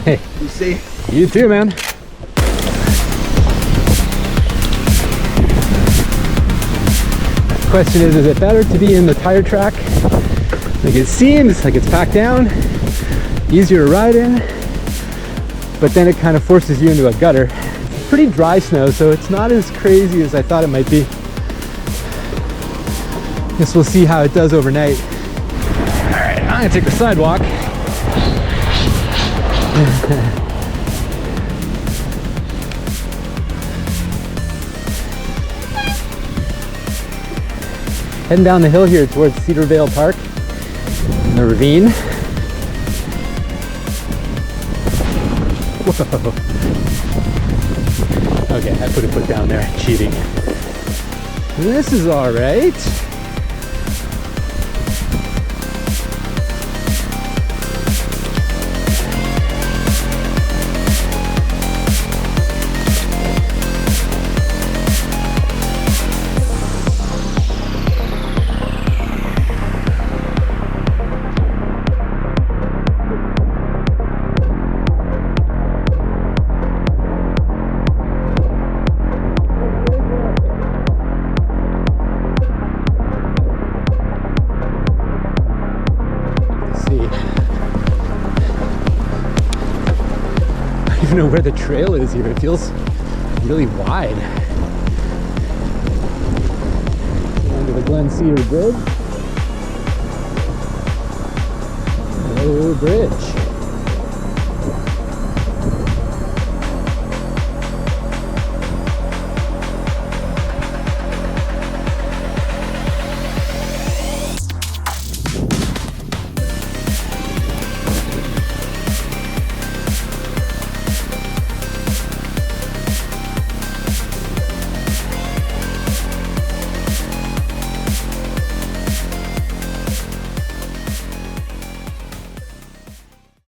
Hey. You see? You too, man. Question is it better to be in the tire track? Like it seems like it's packed down, easier to ride in, but then it kind of forces you into a gutter. It's pretty dry snow, so it's not as crazy as I thought it might be. Guess we'll see how it does overnight. All right, I'm gonna take the sidewalk. Heading down the hill here towards Cedarvale Park, in the ravine. Whoa. Okay, I put a foot down there, cheating. This is all right. I don't even know where the trail is here. It feels really wide. Under the Glen Cedar Bridge. Hello, bridge.